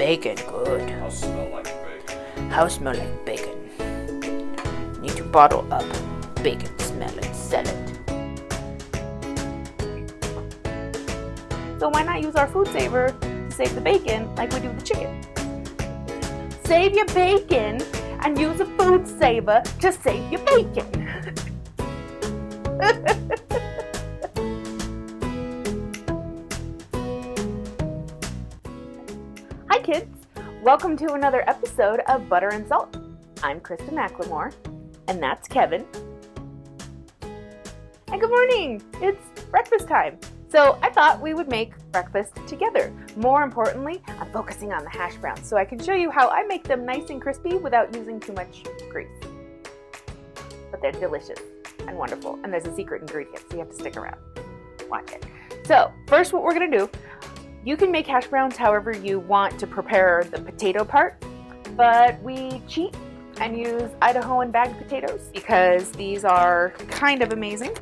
bacon. Good. House smell like bacon. House smell like bacon. Need to bottle up bacon smell and sell it. So why not use our food saver to save the bacon like we do the chicken? Save your bacon and use a food saver to save your bacon. Hi kids, welcome to another episode of Butter and Salt. I'm Krista McLemore, and that's Kevin. And good morning, it's breakfast time. So I thought we would make breakfast together. More importantly, I'm focusing on the hash browns so I can show you how I make them nice and crispy without using too much grease. But they're delicious and wonderful, and there's a secret ingredient, so you have to stick around. Watch it. So first what we're gonna do, you can make hash browns however you want to prepare the potato part, but we cheat and use Idahoan bagged potatoes because these are kind of amazing.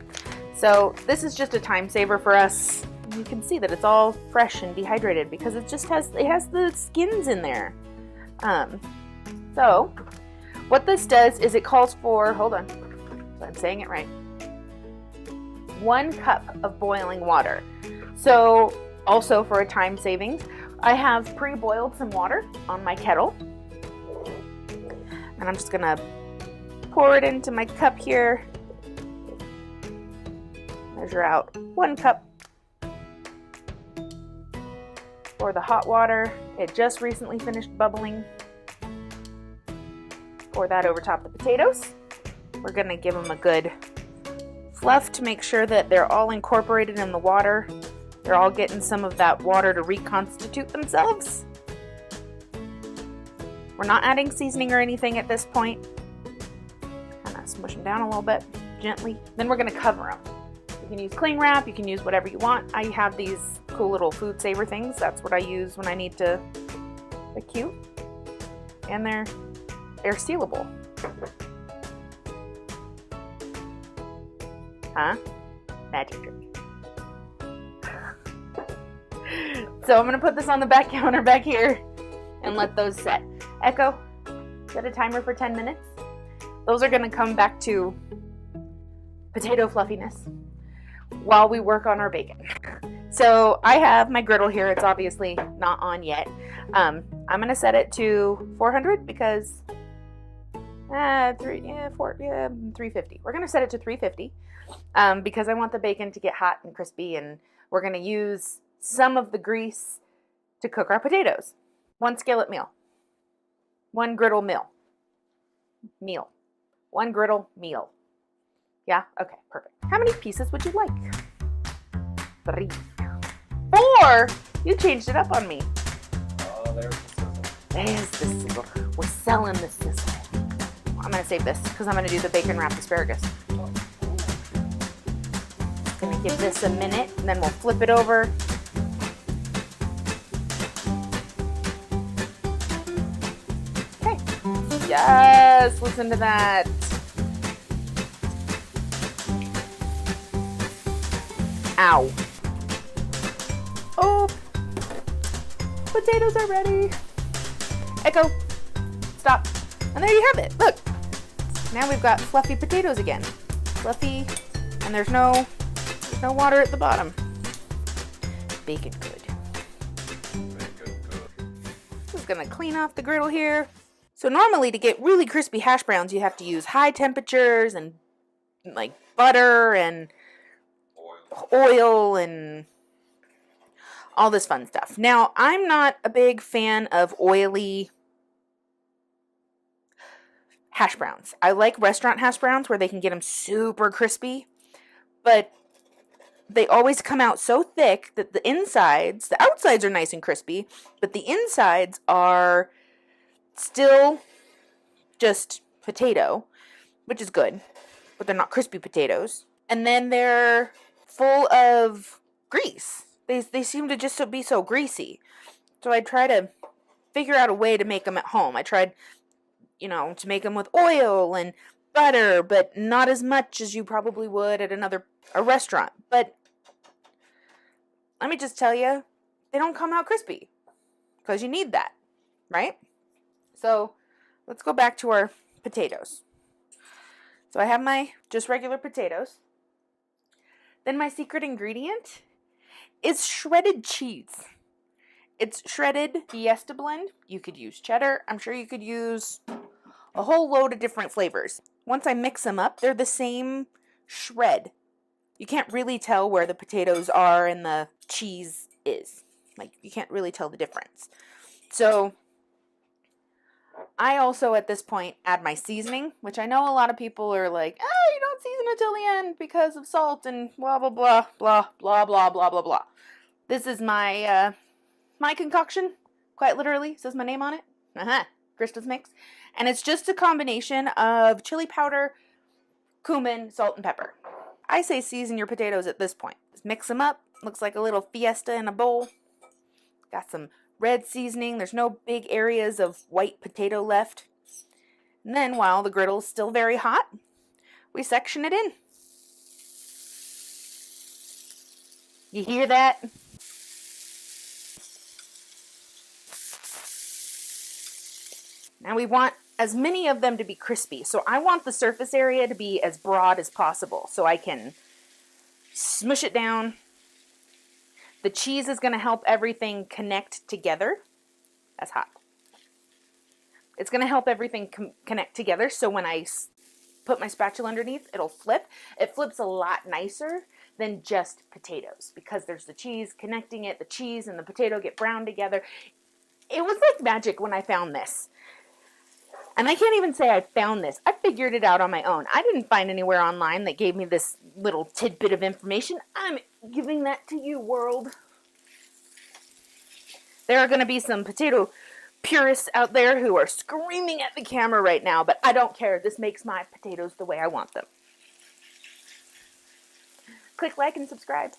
So this is just a time saver for us. You can see that it's all fresh and dehydrated because it has the skins in there. So what this does is it calls for, hold on, so I'm saying it right, 1 cup of boiling water. So also for a time savings, I have pre-boiled some water on my kettle. And I'm just gonna pour it into my cup here. Measure out 1 cup for the hot water. It just recently finished bubbling. Pour that over top the potatoes. We're gonna give them a good fluff to make sure that they're all incorporated in the water. They're all getting some of that water to reconstitute themselves. We're not adding seasoning or anything at this point. Kind of smush them down a little bit, gently. Then we're gonna cover them. You can use cling wrap, you can use whatever you want. I have these cool little food saver things. That's what I use when I need to, they're cute. And they're sealable. Huh? Magic trick. So I'm gonna put this on the back counter back here and let those set. Echo, set a timer for 10 minutes. Those are gonna come back to potato fluffiness while we work on our bacon. So I have my griddle here. It's obviously not on yet. I'm gonna set it to 400 because 350. We're gonna set it to 350 because I want the bacon to get hot and crispy, and we're gonna use some of the grease to cook our potatoes. 1 skillet meal. 1 griddle meal. 1 griddle meal. Yeah? Okay, perfect. How many pieces would you like? 3. 4! You changed it up on me. There's the sizzle. There's the sizzle. We're selling the sizzle. I'm going to save this because I'm going to do the bacon wrapped asparagus. Going to give this a minute and then we'll flip it over. Okay. Yes, listen to that. Ow. Oh, potatoes are ready. Echo, stop. And there you have it. Look, now we've got fluffy potatoes again. Fluffy, and there's no water at the bottom. Bacon good. Just gonna clean off the griddle here. So normally to get really crispy hash browns, you have to use high temperatures and like butter and oil and all this fun stuff. Now, I'm not a big fan of oily hash browns. I like restaurant hash browns where they can get them super crispy, but they always come out so thick that the outsides are nice and crispy, but the insides are still just potato, which is good, but they're not crispy potatoes. And then they're full of grease. They seem to just be so greasy. So I try to figure out a way to make them at home. I tried, to make them with oil and butter, but not as much as you probably would at a restaurant. But let me just tell you, they don't come out crispy because you need that. right? So let's go back to our potatoes. So I have my just regular potatoes. Then my secret ingredient is shredded cheese. It's shredded Fiesta blend. You could use cheddar. I'm sure you could use a whole load of different flavors. Once I mix them up, they're the same shred. You can't really tell where the potatoes are and the cheese is. Like, you can't really tell the difference. So I also, at this point, add my seasoning, which I know a lot of people are like, oh, you don't season until the end because of salt and blah, blah, blah, blah, blah, blah, blah, blah, blah. This is my, my concoction, quite literally, says my name on it. Krista's Mix. And it's just a combination of chili powder, cumin, salt, and pepper. I say season your potatoes at this point. Just mix them up. Looks like a little fiesta in a bowl. Got some red seasoning. There's no big areas of white potato left. And then while the griddle's still very hot, we section it in. You hear that? Now we want as many of them to be crispy. So I want the surface area to be as broad as possible so I can smush it down. The cheese is going to help everything connect together. That's hot. It's going to help everything connect together, so when I put my spatula underneath, it'll flip. It flips a lot nicer than just potatoes because there's the cheese connecting it. The cheese and the potato get browned together. It was like magic when I found this. And I can't even say I found this. I figured it out on my own. I didn't find anywhere online that gave me this little tidbit of information. I'm giving that to you, world. There are going to be some potato purists out there who are screaming at the camera right now, but I don't care. This makes my potatoes the way I want them. Click like and subscribe.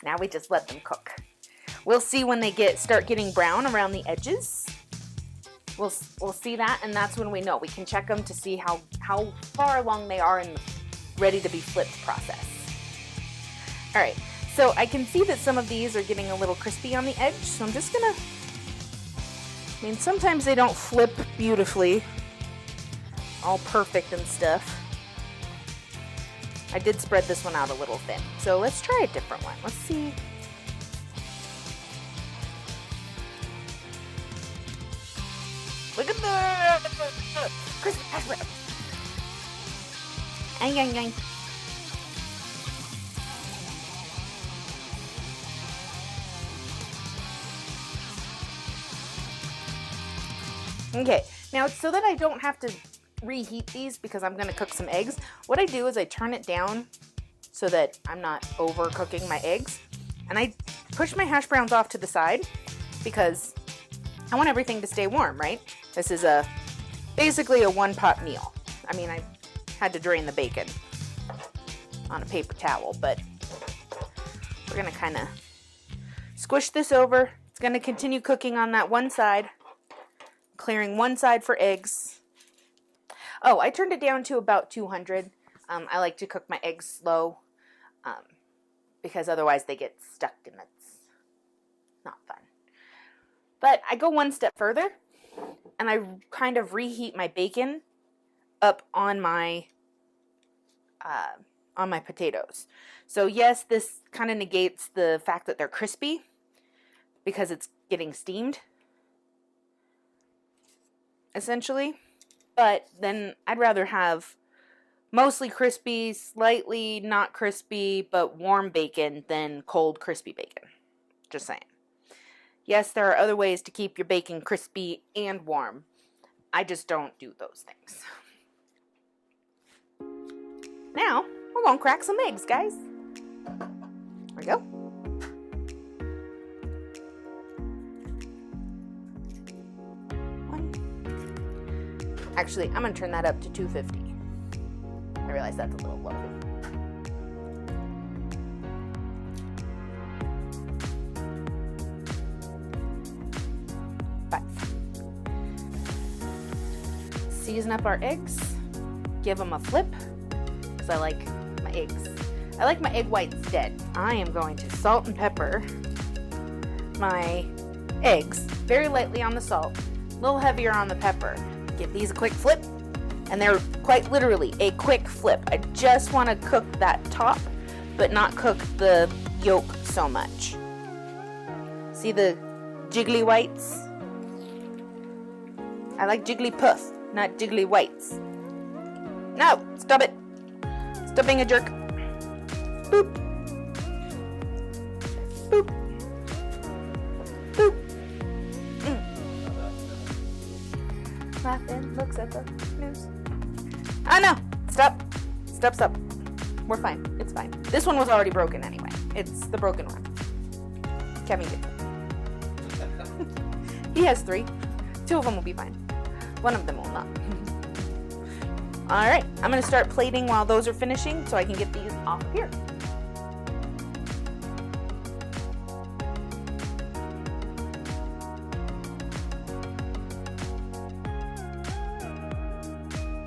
Now we just let them cook. We'll see when they start getting brown around the edges. We'll see that, and that's when we know. We can check them to see how far along they are in the ready to be flipped process. All right, so I can see that some of these are getting a little crispy on the edge, so I'm just gonna, I mean, sometimes they don't flip beautifully, all perfect and stuff. I did spread this one out a little thin, so let's try a different one. Let's see. Look at the crispy hash brown. Ang, ang, ang. Okay, now so that I don't have to reheat these because I'm going to cook some eggs, what I do is I turn it down so that I'm not overcooking my eggs. And I push my hash browns off to the side because I want everything to stay warm, right? This is basically a one-pot meal. I mean, I had to drain the bacon on a paper towel, but we're going to kind of squish this over. It's going to continue cooking on that one side, clearing one side for eggs. Oh, I turned it down to about 200. I like to cook my eggs slow because otherwise they get stuck and that's not fun. But I go one step further and I kind of reheat my bacon up on my potatoes. So yes, this kind of negates the fact that they're crispy because it's getting steamed, essentially. But then I'd rather have mostly crispy, slightly not crispy, but warm bacon than cold crispy bacon. Just saying. Yes, there are other ways to keep your bacon crispy and warm. I just don't do those things. Now, we're going to crack some eggs, guys. There we go. Actually, I'm going to turn that up to 250. I realize that's a little low. But season up our eggs. Give them a flip. Because I like my eggs. I like my egg whites dead. I am going to salt and pepper my eggs very lightly on the salt, a little heavier on the pepper. Give these a quick flip, and they're quite literally a quick flip. I just want to cook that top, but not cook the yolk so much. See the jiggly whites? I like jiggly puff, not jiggly whites. No, stop it. Stop being a jerk. Boop. Boop. Boop. Laughing, looks at the news. Oh no! Stop. Stop, stop. We're fine. It's fine. This one was already broken anyway. It's the broken one. Kevin did. He has 3. 2 of them will be fine. 1 of them will not. Alright, I'm going to start plating while those are finishing so I can get these off of here.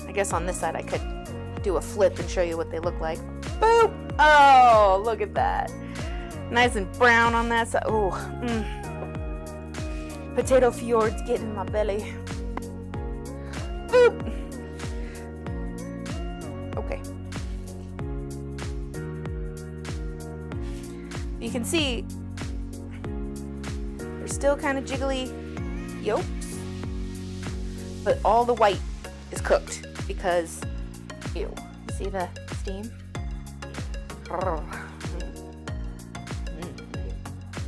I guess on this side I could do a flip and show you what they look like. Boop! Oh, look at that. Nice and brown on that side. Oh, Potato fjords get in my belly. Boop! Okay. You can see they're still kind of jiggly yolks, but all the white is cooked because, ew, see the steam?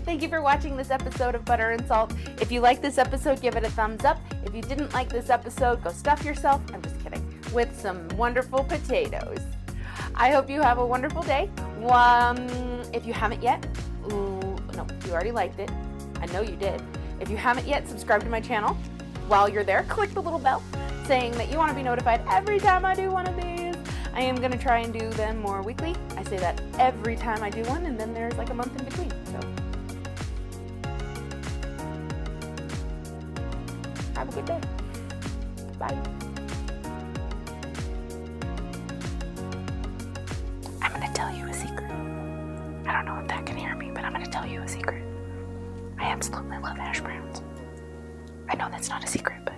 Thank you for watching this episode of Butter and Salt. If you liked this episode, give it a thumbs up. If you didn't like this episode, go stuff yourself, I'm just kidding, with some wonderful potatoes. I hope you have a wonderful day. If you haven't yet, no, you already liked it. I know you did. If you haven't yet, subscribe to my channel. While you're there, click the little bell saying that you want to be notified every time I do one of these. I am going to try and do them more weekly. I say that every time I do one, and then there's like a month in between. So have a good day. Bye. I'm going to tell you a secret. I don't know if that can hear me, but I'm going to tell you a secret. I absolutely love hash browns. I know that's not a secret, but